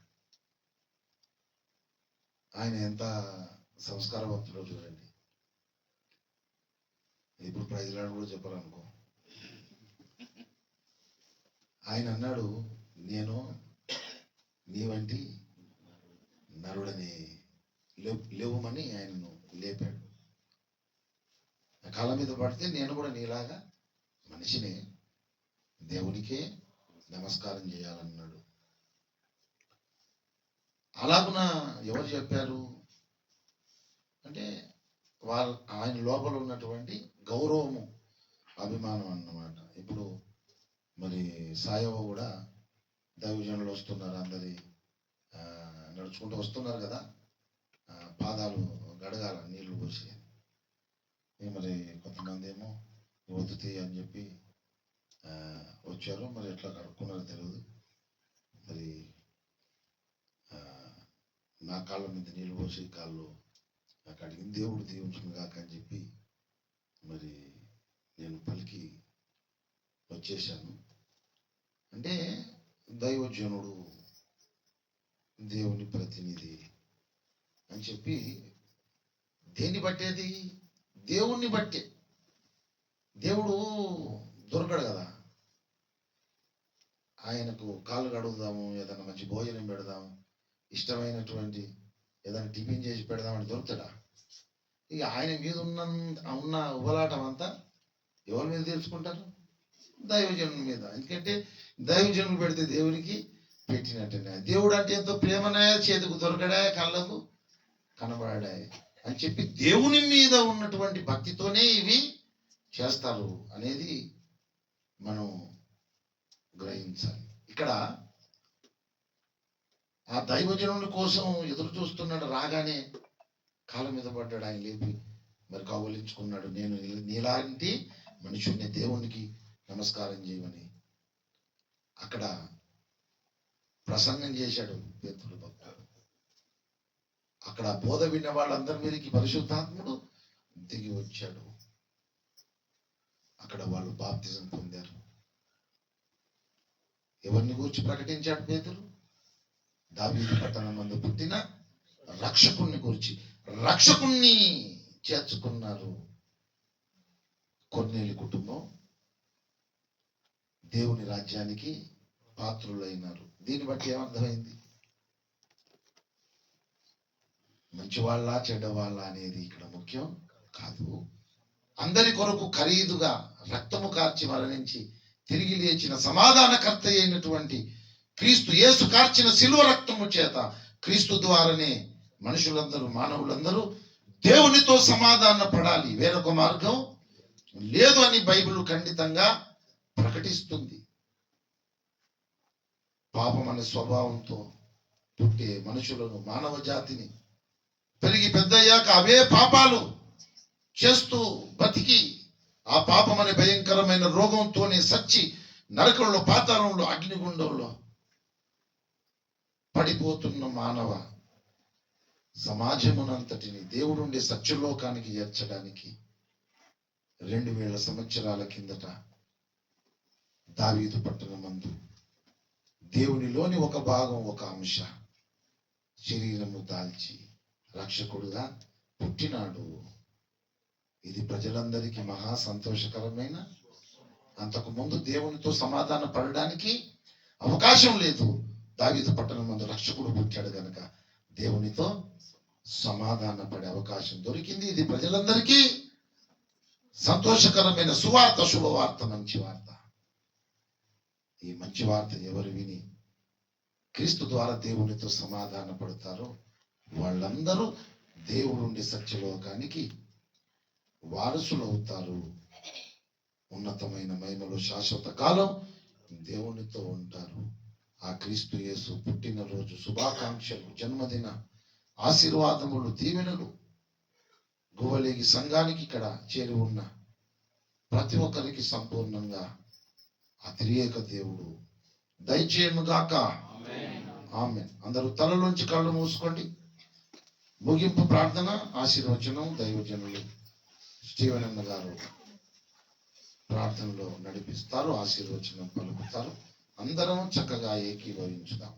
ఆయన ఎంత సంస్కారవంతుడో చూడండి. ఇప్పుడు ప్రైజ్లాడు కూడా చెప్పాలనుకో. ఆయన అన్నాడు, నేను నీ వంటి నరుడని లేవమని ఆయనను లేపాడు. కాళ్ళ మీద పడితే నేను కూడా నీలాగా మనిషినే, దేవునికే నమస్కారం చేయాలన్నాడు. అలాగున ఎవరు చెప్పారు అంటే ఆయన లోపల ఉన్నటువంటి గౌరవము, అభిమానం అన్నమాట. ఇప్పుడు మరి సాయవ కూడా దైవజనులు వస్తున్నారు, అందరి నడుచుకుంటూ వస్తున్నారు కదా, పాదాలు గడగాల నీళ్లు పోసి. మరి కొంతమంది ఏమో వదుతి అని చెప్పి వచ్చారు. మరి ఎట్లా కడుక్కున్నారో తెలియదు. మరి నా కాళ్ళ మీద నీళ్ళు పోసి కాళ్ళు నాకు అడిగిన దేవుడు దీవించును కాక అని చెప్పి మరి నేను పలికి వచ్చేసాను. అంటే దైవజనుడు, దేవుని ప్రతినిధి అని చెప్పి. దేన్ని బట్టేది? దేవుణ్ణి బట్టే. దేవుడు దొరకడు కదా. ఆయనకు కాళ్ళు కడుగుదాము, ఏదైనా మంచి భోజనం పెడదాము, ఇష్టమైనటువంటి ఏదైనా టిఫిన్ చేసి పెడదామని దొరుకుతాడా? ఇక ఆయన మీద ఉన్న ఉబలాటం అంతా ఎవరి మీద తెలుసుకుంటారు? దైవజనుల మీద. ఎందుకంటే దైవజనులు పెడితే దేవునికి పెట్టినట్టునే. దేవుడు అంటే ఎంతో ప్రేమనే, చేతికి దొరకడా, కళ్ళకు కనబడా అని చెప్పి దేవుని మీద ఉన్నటువంటి భక్తితోనే ఇవి చేస్తారు అనేది మనం గ్రహించాలి. ఇక్కడ ఆ దైవజనుని కోసం ఎదురు చూస్తున్నాడు. రాగానే కాళ్ళ మీద పడ్డాడు. ఆయన లేపి మరి కౌగిలించుకున్నాడు. నేను నీలాంటి మనుషుల్ని, దేవునికి నమస్కారం చేయమని అక్కడ ప్రసంగం చేశాడు పేతురు భక్తుడు. అక్కడ బోధ విన్న వాళ్ళందరి మీదకి పరిశుద్ధాత్ముడు దిగి వచ్చాడు. అక్కడ వాళ్ళు బాప్తిజం పొందారు. ఎవరిని గురించి ప్రకటించాడు పేతురు? దావీదు పట్టణమందు పుట్టిన రక్షకుణ్ణి గురించి. రక్షకుణ్ణి చేర్చుకున్నారు. కొర్నేలి కుటుంబం దేవుని రాజ్యానికి పాత్రులైనారు. దీన్ని బట్టి ఏమర్థమైంది? మంచివాళ్ళ చెడ్డవాళ్ళ అనేది ఇక్కడ ముఖ్యం కాదు. అందరి కొరకు ఖరీదుగా రక్తము కార్చి మరణించి తిరిగి లేచిన సమాధానకర్త అయినటువంటి క్రీస్తు యేసు కార్చిన శిలువ రక్తము చేత, క్రీస్తు ద్వారానే మనుషులందరూ, మానవులందరూ దేవునితో సమాధాన పడాలి. వేరొక మార్గం లేదు అని బైబిల్ ఖండితంగా ప్రకటిస్తుంది. పాపం అనే స్వభావంతో పుట్టే మనుషులను, మానవ జాతిని పెరిగి పెద్దయ్యాక అవే పాపాలు చేస్తూ బతికి ఆ పాపం అనే భయంకరమైన రోగంతోనే సచ్చి నరకంలో, పాతాళంలో, అగ్నిగుండంలో పడిపోతున్న మానవ సమాజమునంతటిని దేవుడుండే సత్యలోకానికి చేర్చడానికి 2000 సంవత్సరాల కిందట దావీదు పట్టణమందు దేవునిలోని ఒక భాగం, ఒక అంశ శరీరము దాల్చి రక్షకుడుగా పుట్టినాడు. ఇది ప్రజలందరికీ మహా సంతోషకరమైన, అంతకు ముందు దేవునితో సమాధాన పడడానికి అవకాశం లేదు. దావీదు పట్టణం మందు రక్షకుడు పుట్టాడు గనక దేవునితో సమాధాన పడే అవకాశం దొరికింది. ఇది ప్రజలందరికీ సంతోషకరమైన సువార్త, శుభవార్త, మంచి వార్త. ఈ మంచి వార్త ఎవరు విని క్రీస్తు ద్వారా దేవునితో సమాధాన పడతారో వాళ్ళందరూ దేవుడుండి సత్యలోకానికి వారసులు అవుతారు. ఉన్నతమైన మహిమలో శాశ్వత కాలం దేవునితో ఉంటారు. ఆ క్రీస్తు యేసు పుట్టినరోజు శుభాకాంక్షలు, జన్మదిన ఆశీర్వాదములు, దీవెనలు గువ్వలేగి సంఘానికి ఇక్కడ చేరి ఉన్న ప్రతి ఒక్కరికి సంపూర్ణంగా ఆ త్రియేక దేవుడు దయచేయను గాక. ఆమేన్. అందరూ తలలోంచి కళ్ళు మూసుకోండి. ముగింపు ప్రార్థన, ఆశీర్వచనం దైవజనులు స్టీవెన్ అన్న గారు ప్రార్థనలో నడిపిస్తారు, ఆశీర్వచనం పలుకుతారు. అందరం చక్కగా ఏకీభవించుదాం.